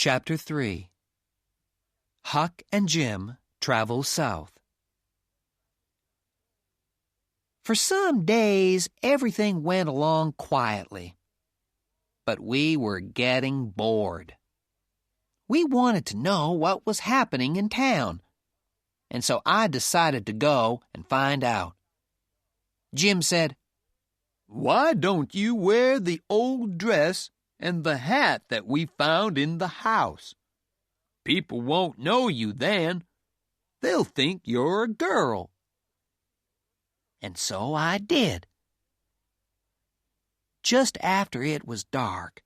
Chapter 3. Huck and Jim Travel South. For some days, everything went along quietly. But we were getting bored. We wanted to know what was happening in town, and so I decided to go and find out. Jim said, "Why don't you wear the old dress and the hat that we found in the house? People won't know you then. They'll think you're a girl." And so I did. Just after it was dark,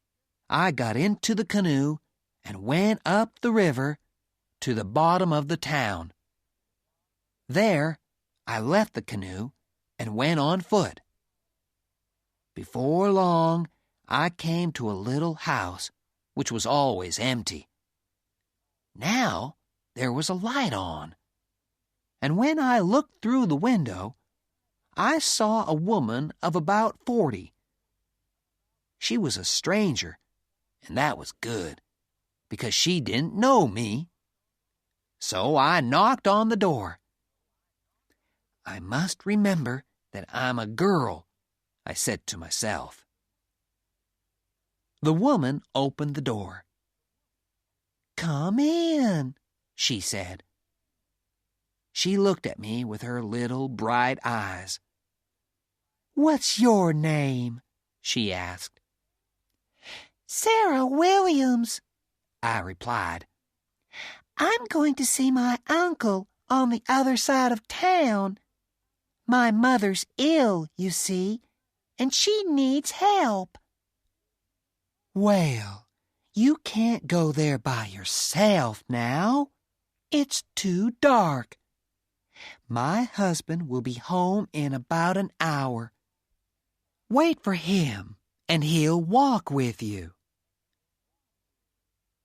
I got into the canoe and went up the river to the bottom of the town. There, I left the canoe and went on foot. Before long, I came to a little house which was always empty. Now there was a light on, and when I looked through the window, I saw a woman of about 40. She was a stranger, and that was good, because she didn't know me. So I knocked on the door. I must remember that I'm a girl, I said to myself. The woman opened the door. "Come in," she said. She looked at me with her little bright eyes. "What's your name?" she asked. "Sarah Williams," I replied. "I'm going to see my uncle on the other side of town. My mother's ill, you see, and she needs help." "Well, you can't go there by yourself now. It's too dark. My husband will be home in about an hour. Wait for him, and he'll walk with you."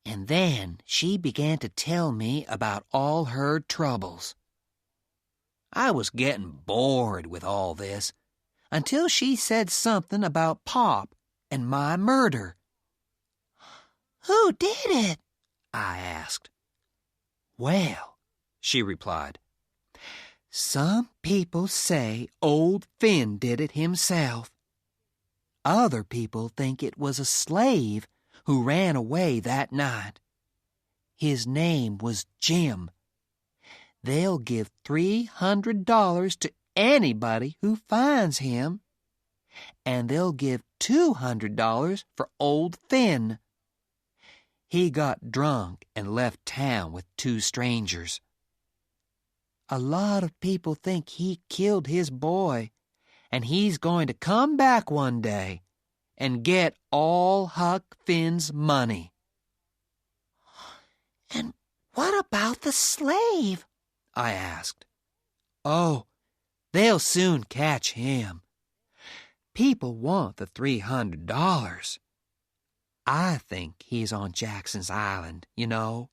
And then she began to tell me about all her troubles. I was getting bored with all this until she said something about Pop and my murder. "Who did it?" I asked. "Well," she replied, "some people say old Finn did it himself. Other people think it was a slave who ran away that night. His name was Jim. They'll give $300 to anybody who finds him, and they'll give $200 for old Finn. He got drunk and left town with 2 strangers. A lot of people think he killed his boy, and he's going to come back one day and get all Huck Finn's money." "And what about the slave?" I asked. "Oh, they'll soon catch him. People want the $300. I think he's on Jackson's Island, you know.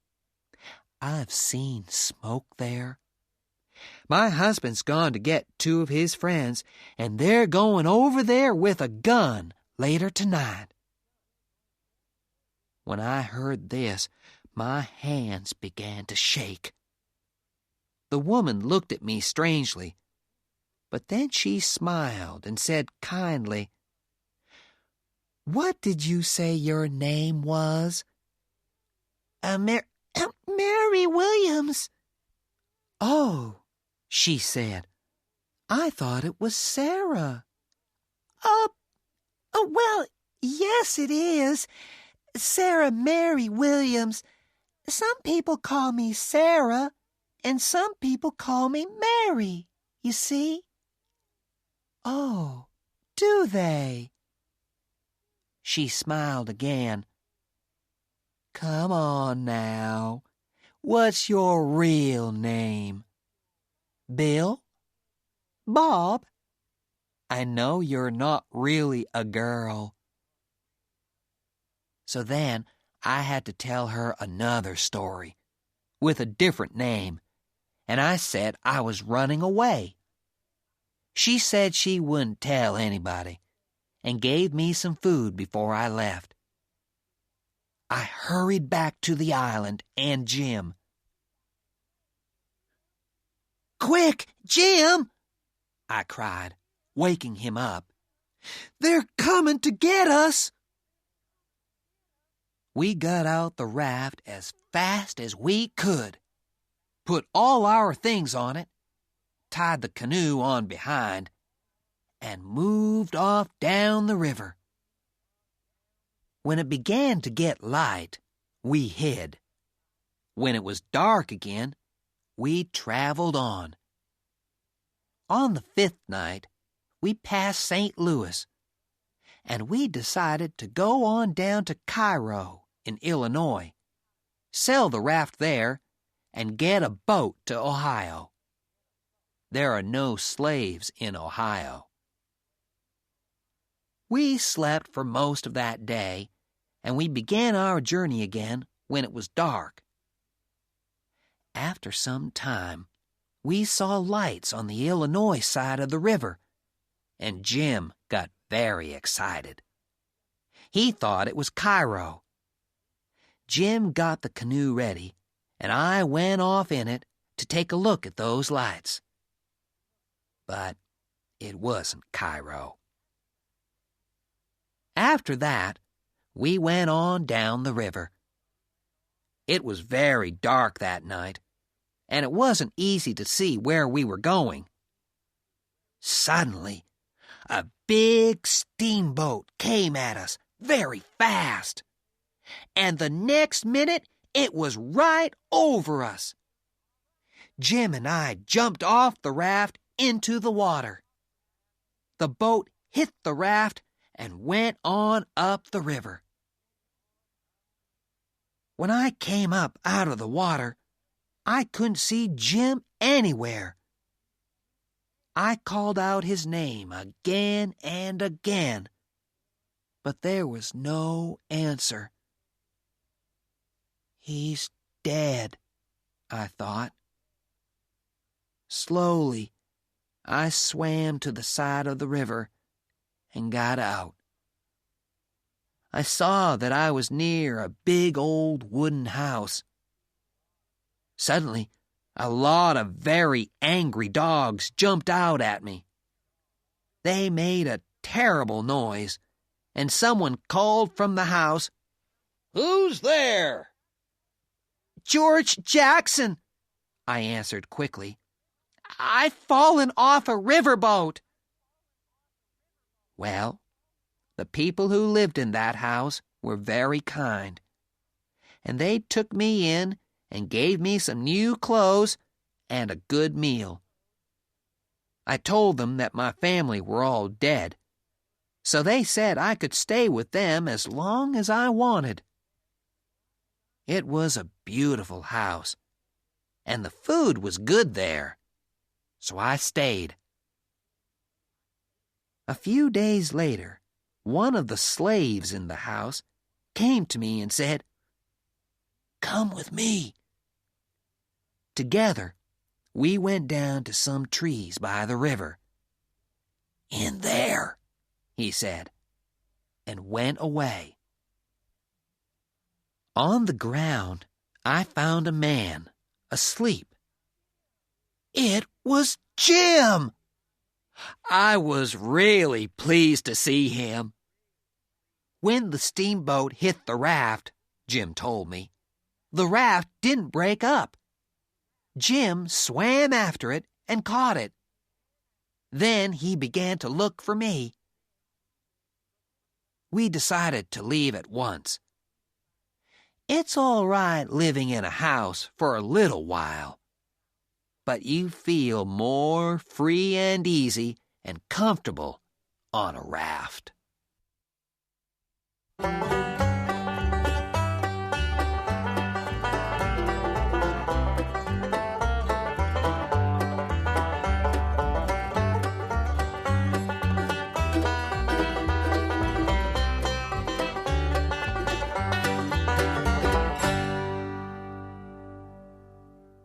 I've seen smoke there. My husband's gone to get 2 of his friends, and they're going over there with a gun later tonight." When I heard this, my hands began to shake. The woman looked at me strangely, but then she smiled and said kindly, "What did you say your name was?" Mary Williams." "Oh," she said, "I thought it was Sarah." Well, yes, it is. Sarah Mary Williams. Some people call me Sarah, and some people call me Mary, you see." "Oh, do they?" She smiled again. "Come on now. What's your real name? Bill? Bob? I know you're not really a girl." So then I had to tell her another story, with a different name, and I said I was running away. She said she wouldn't tell anybody, and gave me some food before I left. I hurried back to the island and Jim. "Quick, Jim!" I cried, waking him up. "They're coming to get us!" We got out the raft as fast as we could, put all our things on it, tied the canoe on behind, and moved off down the river. When it began to get light, we hid. When it was dark again, we traveled on. On the 5th night, we passed St. Louis, and we decided to go on down to Cairo in Illinois, sell the raft there, and get a boat to Ohio. There are no slaves in Ohio. We slept for most of that day, and we began our journey again when it was dark. After some time, we saw lights on the Illinois side of the river, and Jim got very excited. He thought it was Cairo. Jim got the canoe ready, and I went off in it to take a look at those lights. But it wasn't Cairo. After that, we went on down the river. It was very dark that night, and it wasn't easy to see where we were going. Suddenly, a big steamboat came at us very fast, and the next minute it was right over us. Jim and I jumped off the raft into the water. The boat hit the raft and went on up the river. When I came up out of the water, I couldn't see Jim anywhere. I called out his name again and again, but there was no answer. "He's dead," I thought. Slowly, I swam to the side of the river and got out. I saw that I was near a big old wooden house. Suddenly, a lot of very angry dogs jumped out at me. They made a terrible noise, and someone called from the house, "Who's there?" "George Jackson," I answered quickly. "I've fallen off a riverboat." Well, the people who lived in that house were very kind, and they took me in and gave me some new clothes and a good meal. I told them that my family were all dead, so they said I could stay with them as long as I wanted. It was a beautiful house, and the food was good there, so I stayed. A few days later, one of the slaves in the house came to me and said, "Come with me." Together, we went down to some trees by the river. "In there," he said, and went away. On the ground, I found a man asleep. It was Jim! I was really pleased to see him. When the steamboat hit the raft, Jim told me, the raft didn't break up. Jim swam after it and caught it. Then he began to look for me. We decided to leave at once. It's all right living in a house for a little while, but you feel more free and easy and comfortable on a raft.